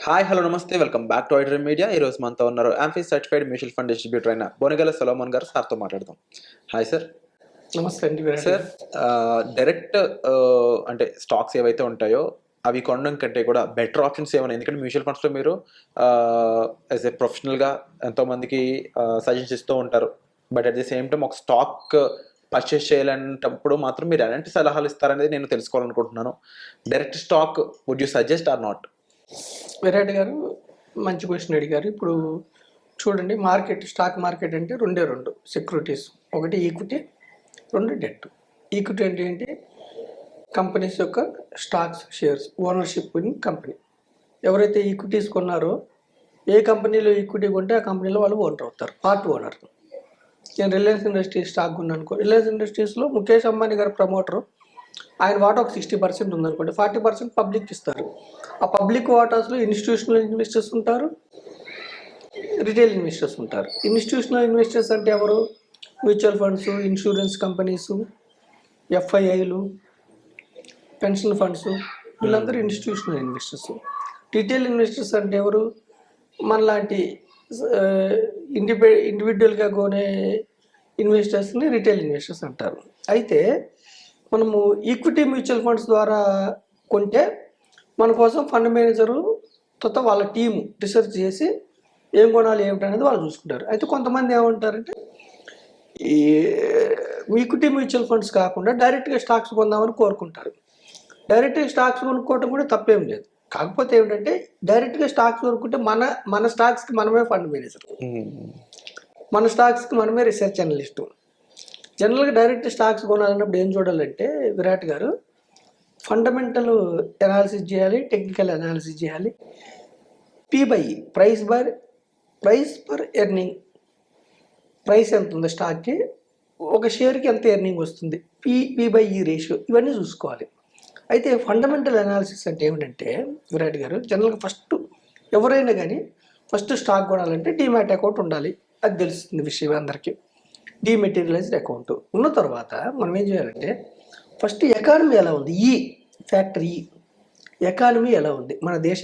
Hi hello నమస్తే welcome back to iDream media. ఈ రోజు మనతో ఉన్నారు amphi certified mutual fund distributor అయిన బోనగల సొలోమన్ గారు. సార్తో మాట్లాడదాం. Hi sir. నమస్తే అండి. సార్, డైరెక్ట్ అంటే స్టాక్స్ ఏవైతే ఉంటాయో అవి కొనడం కంటే కూడా బెటర్ ఆప్షన్స్ ఏమైనా, ఎందుకంటే మ్యూచువల్ ఫండ్స్లో మీరు యాజ్ ఏ ప్రొఫెషనల్గా ఎంతోమందికి సజెస్ట్ ఇస్తూ ఉంటారు. But at the same time ఒక స్టాక్ పర్చేస్ చేయాలంటప్పుడు మాత్రం మీరు ఎలాంటి సలహాలు ఇస్తారనేది నేను తెలుసుకోవాలనుకుంటున్నాను. Direct stock would you suggest or not? Virat గారు మంచి క్వశ్చన్ అడిగారు. ఇప్పుడు చూడండి, స్టాక్ మార్కెట్ అంటే రెండు సెక్యూరిటీస్. ఒకటి ఈక్విటీ, రెండు డెట్. ఈక్విటీ అంటే ఏంటి? కంపెనీస్ యొక్క stocks, shares, ownership in company. ఎవరైతే ఈక్విటీస్ కొన్నారో, ఏ కంపెనీలో ఈక్విటీ కొంటే ఆ కంపెనీలో వాళ్ళు ఓనర్ అవుతారు, పార్ట్ ఓనర్. నేను రిలయన్స్ ఇండస్ట్రీస్ స్టాక్ కొన్నాను అనుకో, రిలయన్స్ ఇండస్ట్రీస్లో ముఖేష్ అంబానీ గారు ప్రమోటరు. ఆయన వాటా ఒక 60% ఉందనుకోండి, 40% పబ్లిక్ ఇస్తారు. ఆ పబ్లిక్ వాటాస్లో ఇన్స్టిట్యూషనల్ ఇన్వెస్టర్స్ ఉంటారు, రిటైల్ ఇన్వెస్టర్స్ ఉంటారు. ఇన్స్టిట్యూషనల్ ఇన్వెస్టర్స్ అంటే ఎవరు? మ్యూచువల్ ఫండ్స్, ఇన్సూరెన్స్ కంపెనీసు, ఎఫ్ఐఐలు, పెన్షన్ ఫండ్స్, వీళ్ళందరూ ఇన్స్టిట్యూషనల్ ఇన్వెస్టర్స్. రిటైల్ ఇన్వెస్టర్స్ అంటే ఎవరు? మనలాంటి ఇండివిజువల్గా కొనే ఇన్వెస్టర్స్ని రిటైల్ ఇన్వెస్టర్స్ అంటారు. అయితే మనము ఈక్విటీ మ్యూచువల్ ఫండ్స్ ద్వారా కొంటే మన కోసం ఫండ్ మేనేజరు తర్వాత వాళ్ళ టీము రీసెర్చ్ చేసి ఏం కొనాలి ఏమిటనేది వాళ్ళు చూసుకుంటారు. అయితే కొంతమంది ఏమంటారంటే, ఈ ఈక్విటీ మ్యూచువల్ ఫండ్స్ కాకుండా డైరెక్ట్గా స్టాక్స్ కొందామని కోరుకుంటారు. డైరెక్ట్గా స్టాక్స్ కొనుక్కోవటం కూడా తప్పేం లేదు. కాకపోతే ఏమిటంటే, డైరెక్ట్గా స్టాక్స్ కొనుక్కుంటే మన స్టాక్స్కి మనమే ఫండ్ మేనేజర్, మన స్టాక్స్కి మనమే రీసెర్చ్ అనలిస్టు. జనరల్గా డైరెక్ట్ స్టాక్స్ కొనాలన్నప్పుడు ఏం చూడాలంటే విరాట్ గారు, ఫండమెంటల్ అనాలిసిస్ చేయాలి, టెక్నికల్ అనాలిసిస్ చేయాలి. పీ/ఈ, ప్రైస్ పర్ ఎర్నింగ్. ప్రైస్ ఎంత ఉంది స్టాక్కి, ఒక షేర్కి ఎంత ఎర్నింగ్ వస్తుంది, పీ/ఈ రేషియో, ఇవన్నీ చూసుకోవాలి. అయితే ఫండమెంటల్ అనాలిసిస్ అంటే ఏమిటంటే విరాట్ గారు, జనరల్గా ఫస్ట్ ఎవరైనా కానీ ఫస్ట్ స్టాక్ కొనాలంటే డీమ్యాట్ అకౌంట్ ఉండాలి. అది తెలుస్తుంది విషయం అందరికీ. డీమెటీరియలైజ్డ్ అకౌంట్ ఉన్న తర్వాత మనం ఏం చేయాలంటే, ఫస్ట్ ఎకానమీ ఎలా ఉంది, ఫ్యాక్టర్ ఎకానమీ ఎలా ఉంది, మన దేశ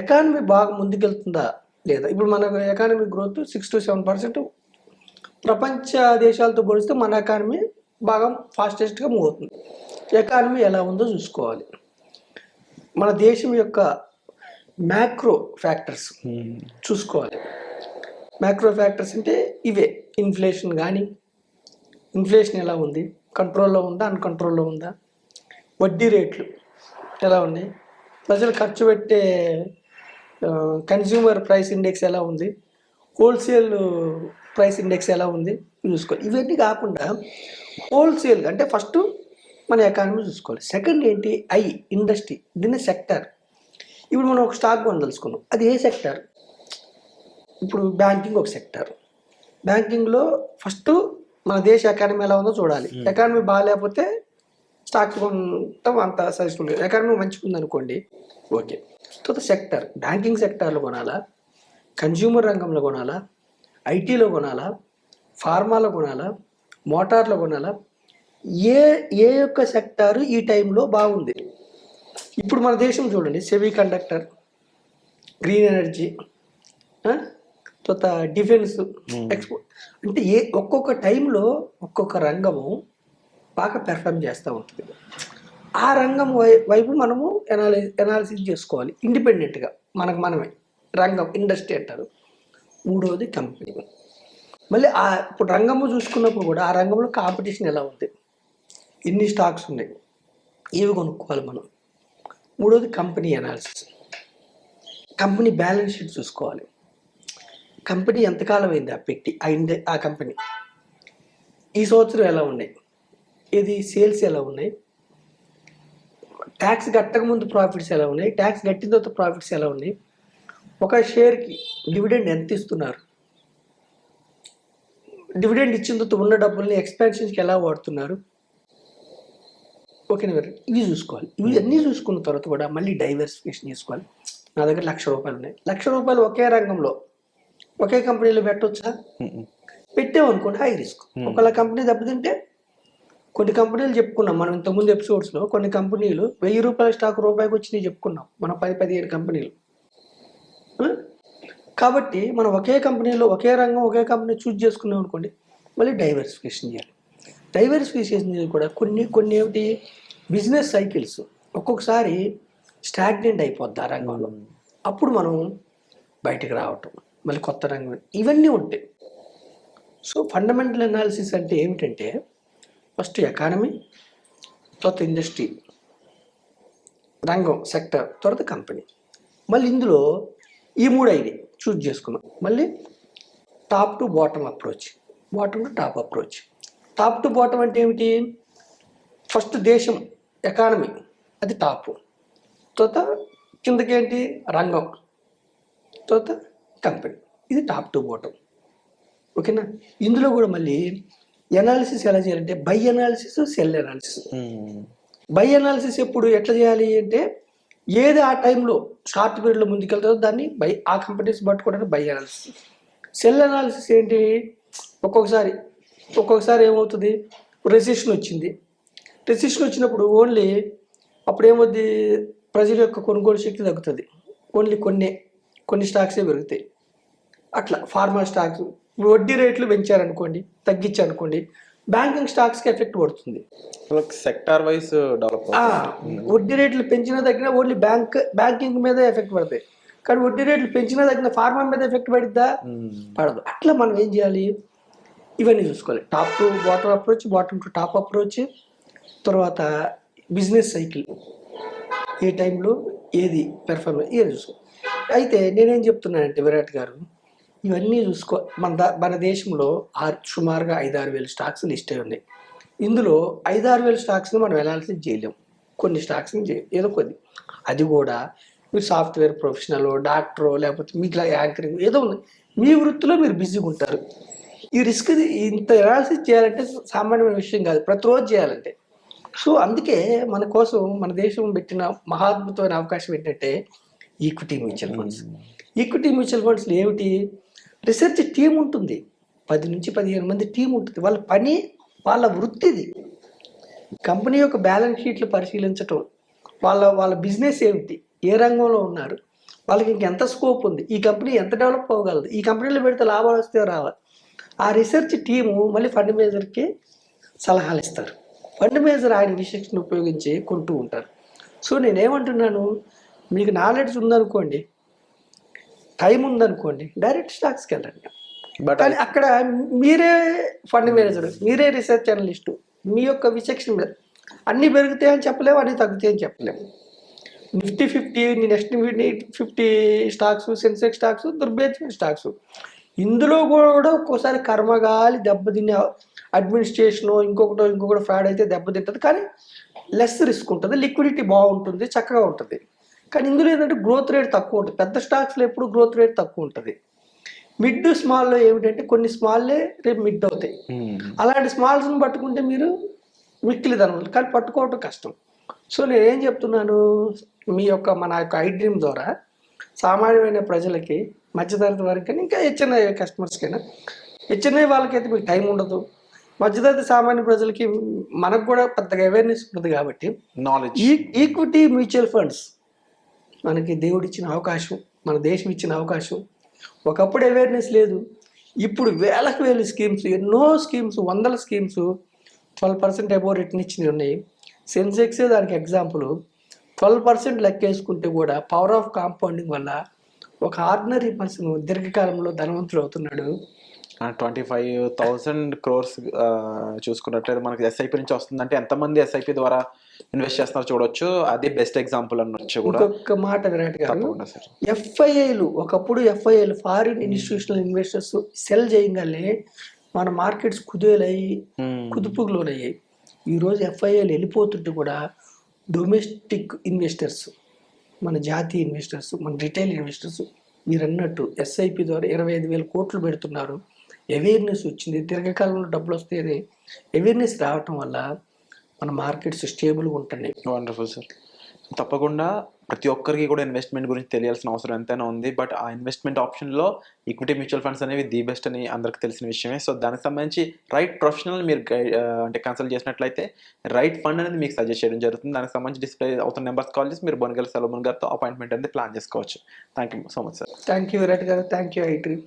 ఎకానమీ బాగా ముందుకెళ్తుందా లేదా. ఇప్పుడు మన ఎకానమీ గ్రోత్ 6 to 7%. ప్రపంచ దేశాలతో పోలిస్తే మన ఎకానమీ బాగా ఫాస్టెస్ట్గా మూవ్ అవుతుంది. ఎకానమీ ఎలా ఉందో చూసుకోవాలి. మన దేశం యొక్క మ్యాక్రో ఫ్యాక్టర్స్ చూసుకోవాలి. మ్యాక్రో ఫ్యాక్టర్స్ అంటే ఇవే. ఇన్ఫ్లేషన్ కానీ, ఇన్ఫ్లేషన్ ఎలా ఉంది, కంట్రోల్లో ఉందా, అన్కంట్రోల్లో ఉందా, వడ్డీ రేట్లు ఎలా ఉన్నాయి, ప్రజలు ఖర్చు పెట్టే కన్జ్యూమర్ ప్రైస్ ఇండెక్స్ ఎలా ఉంది, హోల్సేల్ ప్రైస్ ఇండెక్స్ ఎలా ఉంది చూసుకోవాలి. ఇవన్నీ కాకుండా హోల్సేల్ అంటే ఫస్ట్ మన ఎకానమీ చూసుకోవాలి. సెకండ్ ఏంటి? ఇండస్ట్రీ, దీన్ని సెక్టర్. ఇప్పుడు మనం ఒక స్టాక్ కొనదలుచుకున్నాం, అది ఏ సెక్టర్? ఇప్పుడు బ్యాంకింగ్ ఒక సెక్టర్. బ్యాంకింగ్లో ఫస్ట్ మన దేశ ఎకానమీ ఎలా ఉందో చూడాలి. ఎకానమీ బాగాలేకపోతే స్టాక్స్ కొనటం అంత సజెస్ట్ ఉండదు. ఎకానమీ మంచిగా ఉందనుకోండి, ఓకే. తర్వాత సెక్టర్, బ్యాంకింగ్ సెక్టార్లో కొనాలా, కన్జ్యూమర్ రంగంలో కొనాలా, ఐటీలో కొనాలా, ఫార్మాలో కొనాలా, మోటార్లో కొనాలా, ఏ యొక్క సెక్టారు ఈ టైంలో బాగుంది. ఇప్పుడు మన దేశం చూడండి, సెమీ కండక్టర్, గ్రీన్ ఎనర్జీ, తర్వాత డిఫెన్స్, ఎక్స్పోర్ట్, అంటే ఒక్కొక్క టైంలో ఒక్కొక్క రంగము బాగా పెర్ఫామ్ చేస్తూ ఉంటుంది. ఆ రంగం వైపు మనము అనాలిసిస్ చేసుకోవాలి ఇండిపెండెంట్గా, మనమే. రంగం, ఇండస్ట్రీ అంటారు. మూడవది కంపెనీ. మళ్ళీ ఇప్పుడు రంగము చూసుకున్నప్పుడు కూడా ఆ రంగంలో కాంపిటీషన్ ఎలా ఉంది, ఎన్ని స్టాక్స్ ఉన్నాయి, ఏవి కొనుక్కోవాలి మనం. మూడవది company analysis. Company balance sheet చూసుకోవాలి. కంపెనీ ఎంతకాలం అయింది పెట్టి, ఆ కంపెనీ ఈ సంవత్సరం ఎలా ఉన్నాయి, ఇది సేల్స్ ఎలా ఉన్నాయి, ట్యాక్స్ కట్టక ముందు ప్రాఫిట్స్ ఎలా ఉన్నాయి, ట్యాక్స్ కట్టిన తర్వాత ప్రాఫిట్స్ ఎలా ఉన్నాయి, ఒక షేర్కి డివిడెండ్ ఎంత ఇస్తున్నారు, డివిడెండ్ ఇచ్చిన తర్వాత ఉన్న డబ్బుల్ని ఎక్స్పాన్షన్స్కి ఎలా వాడుతున్నారు, ఓకేనా. ఇవి చూసుకోవాలి. ఇవి అన్నీ చూసుకున్న తర్వాత కూడా మళ్ళీ డైవర్సిఫికేషన్ చేసుకోవాలి. నా దగ్గర ₹1,00,000 ఉన్నాయి, ₹1,00,000 ఒకే రంగంలో ఒకే కంపెనీలో పెట్టవచ్చా? పెట్టామనుకోండి హై రిస్క్. ఒకవేళ కంపెనీ దెబ్బతింటే, కొన్ని కంపెనీలు చెప్పుకున్నాం మనం ఇంతకుముందు ఎపిసోడ్స్లో, కొన్ని కంపెనీలు ₹1,000 స్టాక్ రూపాయికి వచ్చినాయి చెప్పుకున్నాం మనం, 10-15 కంపెనీలు. ఆ? కాబట్టి మనం ఒకే కంపెనీలో ఒకే రంగం ఒకే కంపెనీ చూజ్ చేసుకున్నాం అనుకోండి, మళ్ళీ డైవర్సిఫికేషన్ చేయాలి. డైవర్సిఫికేషన్ చేసి కూడా కొన్ని కొన్ని ఏమిటి బిజినెస్ సైకిల్స్ ఒక్కొక్కసారి స్టాగ్నెంట్ అయిపోద్ది ఆ రంగంలో. అప్పుడు మనం బయటికి రావటం, మళ్ళీ కొత్త రంగం, ఇవన్నీ ఉంటాయి. సో ఫండమెంటల్ అనాలిసిస్ అంటే ఏమిటంటే ఫస్ట్ ఎకానమీ, తర్వాత ఇండస్ట్రీ రంగం సెక్టర్, తర్వాత కంపెనీ. మళ్ళీ ఇందులో ఈ 3 ఐడి చూజ్ చేసుకున్నాం. మళ్ళీ top to bottom approach, bottom to top approach. Top to bottom అంటే ఏమిటి? ఫస్ట్ దేశం ఎకానమీ అది టాప్, తర్వాత కిందకి ఏంటి రంగం, తర్వాత కంపెనీ, ఇది టాప్ టు బాటమ్. ఓకేనా? ఇందులో కూడా మళ్ళీ ఎనాలిసిస్ ఎలా చేయాలంటే by analysis, cell analysis. By analysis ఎప్పుడు ఎట్లా చేయాలి అంటే ఏది ఆ టైంలో షార్ట్ పీరియడ్లో ముందుకెళ్తుందో దాన్ని ఆ కంపెనీస్ పట్టుకోవడానికి బై అనాలిసిస్. సెల్ అనాలిసిస్ ఏంటి? ఒక్కొక్కసారి ఏమవుతుంది, రెసిషన్ వచ్చింది. రెసిషన్ వచ్చినప్పుడు ఓన్లీ అప్పుడు ఏమవుద్ది, ప్రజల యొక్క కొనుగోలు శక్తి తగ్గుతుంది. ఓన్లీ కొన్ని స్టాక్సే పెరుగుతాయి. అట్లా ఫార్మా స్టాక్స్ వడ్డీ రేట్లు పెంచారనుకోండి, తగ్గించారనుకోండి, బ్యాంకింగ్ స్టాక్స్కి ఎఫెక్ట్ పడుతుంది. సెక్టార్ వైస్ డెవలప్ వడ్డీ రేట్లు పెంచినా తగ్గినా ఓన్లీ బ్యాంకింగ్ మీద ఎఫెక్ట్ పడతాయి. కానీ వడ్డీ రేట్లు పెంచినా తగ్గిన ఫార్మా మీద ఎఫెక్ట్ పడిద్దా? పడదు. అట్లా మనం ఏం చేయాలి, ఇవన్నీ చూసుకోవాలి. Top to bottom approach, bottom to top approach, తర్వాత బిజినెస్ సైకిల్ ఏ టైంలో ఏది పెర్ఫార్మెన్స్ ఇవన్నీ చూసుకో. అయితే నేనేం చెప్తున్నానంటే విరాట్ గారు, ఇవన్నీ చూసుకో. మన దేశంలో సుమారుగా 5-6 వేల స్టాక్స్ లిస్ట్ అయి ఉన్నాయి. ఇందులో 5-6 వేల స్టాక్స్ని మనం అనాలిసిస్ చేయలేము. కొన్ని స్టాక్స్ని ఏదో కొద్ది, అది కూడా మీరు సాఫ్ట్వేర్ ప్రొఫెషనల్, డాక్టరో, లేకపోతే మీకు యాంకరింగ్ ఏదో ఉంది, మీ వృత్తిలో మీరు బిజీగా ఉంటారు. ఈ రిస్క్ ఇంత అనాలిసిస్ చేయాలంటే సామాన్యమైన విషయం కాదు, ప్రతిరోజు చేయాలంటే. సో అందుకే మన కోసం మన దేశం పెట్టిన మహాద్భుతమైన అవకాశం ఏంటంటే equity mutual funds. Equity mutual ఫండ్స్లో ఏమిటి, రీసెర్చ్ టీం ఉంటుంది, 10 నుంచి 15 మంది టీం ఉంటుంది. వాళ్ళ పని, వాళ్ళ వృత్తిది కంపెనీ యొక్క బ్యాలెన్స్ షీట్లు పరిశీలించటం, వాళ్ళ బిజినెస్ ఏమిటి, ఏ రంగంలో ఉన్నారు, వాళ్ళకి ఇంకెంత స్కోప్ ఉంది, ఈ కంపెనీ ఎంత డెవలప్ అవ్వగలదు, ఈ కంపెనీలో పెడితే లాభాలు వస్తే రావాలి. ఆ రీసెర్చ్ టీము మళ్ళీ ఫండ్ మేనేజర్కి సలహాలు ఇస్తారు. ఫండ్ మేనేజర్ ఆయన విశేషణ ఉపయోగించి కొంటూ ఉంటారు. సో నేనేమంటున్నాను, మీకు నాలెడ్జ్ ఉందనుకోండి, టైం ఉందనుకోండి, డైరెక్ట్ స్టాక్స్కి వెళ్ళండి. కానీ అక్కడ మీరే ఫండ్ మేనేజర్, మీరే రీసెర్చ్ అనలిస్టు, మీ యొక్క విచక్షణ మీద అన్నీ పెరుగుతాయని చెప్పలేము, అన్నీ తగ్గుతాయని చెప్పలేము. Nifty 50, next 50 stocks, Sensex stocks, దుర్భేద్యమైన స్టాక్స్. ఇందులో కూడా ఒక్కోసారి కర్మగాలి దెబ్బతినే అడ్మినిస్ట్రేషను ఇంకొకటి ఫ్రాడ్ అయితే దెబ్బతింటుంది. కానీ లెస్ రిస్క్ ఉంటుంది, లిక్విడిటీ బాగుంటుంది, చక్కగా ఉంటుంది. కానీ ఇందులో ఏంటంటే గ్రోత్ రేట్ తక్కువ ఉంటుంది. పెద్ద స్టాక్స్లో ఎప్పుడు గ్రోత్ రేట్ తక్కువ ఉంటుంది. మిడ్ స్మాల్లో ఏమిటంటే కొన్ని స్మాల్లే రేపు మిడ్ అవుతాయి. అలాంటి స్మాల్స్ని పట్టుకుంటే మీరు మిక్కిలిది అనమాట, కానీ పట్టుకోవటం కష్టం. సో నేనేం చెప్తున్నాను, మన యొక్క ఐ డ్రీమ్ ద్వారా సామాన్యమైన ప్రజలకి, మధ్యతరగతి వారికి, ఇంకా హెచ్ఎన్ఐ కస్టమర్స్కైనా, హెచ్ఎన్ఐ వాళ్ళకైతే మీకు టైం ఉండదు, మధ్యతరగతి సామాన్య ప్రజలకి మనకు కూడా పెద్దగా అవేర్నెస్ ఉంటుంది. కాబట్టి నాలెడ్జ్, ఈక్విటీ మ్యూచువల్ ఫండ్స్ మనకి దేవుడిచ్చిన అవకాశం, మన దేశం ఇచ్చిన అవకాశం. ఒకప్పుడు అవేర్నెస్ లేదు, ఇప్పుడు వేలకు వేలు స్కీమ్స్, ఎన్నో స్కీమ్స్, వందల స్కీమ్స్ 12% అబోవ్ రిటర్న్ ఇచ్చినవి ఉన్నాయి. సెన్సెక్సే దానికి ఎగ్జాంపుల్. 12% లెక్కేసుకుంటే కూడా పవర్ ఆఫ్ కాంపౌండింగ్ వల్ల ఒక ఆర్డినరీ పర్సన్ దీర్ఘకాలంలో ధనవంతుడు అవుతున్నాడు. 25,000 crores చూసుకున్నట్లయితే మనకి ఎస్ఐపి నుంచి వస్తుందంటే ఎంతమంది ఎస్ఐపి ద్వారా ఇన్వెస్ట్ చేస్తున్నారు చూడొచ్చు. అది బెస్ట్ ఎగ్జాంపుల్ అనొచ్చు కూడా. ఇంకొక మాట విరాట్ గారు, ఎఫ్ఐఐలు, ఒకప్పుడు ఎఫ్ఐఐలు ఫారిన్ ఇన్స్టిట్యూషనల్ ఇన్వెస్టర్స్ సెల్ చేయగానే మన మార్కెట్స్ కుదుపుకు లోనయ్యాయి. ఈరోజు ఎఫ్ఐఐలు వెళ్ళిపోతుంటే కూడా డొమెస్టిక్ ఇన్వెస్టర్స్, మన జాతీయ ఇన్వెస్టర్స్, మన రిటైల్ ఇన్వెస్టర్స్ మీరు అన్నట్టు ఎస్ఐపి ద్వారా 25,000 కోట్లు పెడుతున్నారు. అవేర్నెస్ వచ్చింది, దీర్ఘకాలంలో డబ్బులు వస్తాయని అవేర్నెస్ రావటం వల్ల మన మార్కెట్స్ స్టేబుల్గా ఉంటున్నాయి. Wonderful sir. తప్పకుండా ప్రతి ఒక్కరికి కూడా ఇన్వెస్ట్మెంట్ గురించి తెలియాల్సిన అవసరం ఎంతైనా ఉంది. బట్ ఆ ఇన్వెస్ట్మెంట్ ఆప్షన్‌లో ఈక్విటీ మ్యూచువల్ ఫండ్స్ అనేవి ది బెస్ట్ అని అందరికి తెలిసిన విషయమే. సో, దానికి సంబంధించి రైట్ ప్రొఫెషనల్ మీరు అంటే కన్సల్ట్ చేసినట్లయితే రైట్ ఫండ్ అనేది మీకు సజెస్ట్ చేయడం జరుగుతుంది. దానికి సంబంధించి డిస్‌ప్లే అవుతున్న నెంబర్స్ కాల్ చేసి మీరు బొనగల్ సలోమన్ గారితో అపాయింట్మెంట్ అనేది ప్లాన్ చేసుకోవచ్చు. Thank you so much sir. Thank you Virat గారు, థ్యాంక్ యూ ఐ డ్రీమ్.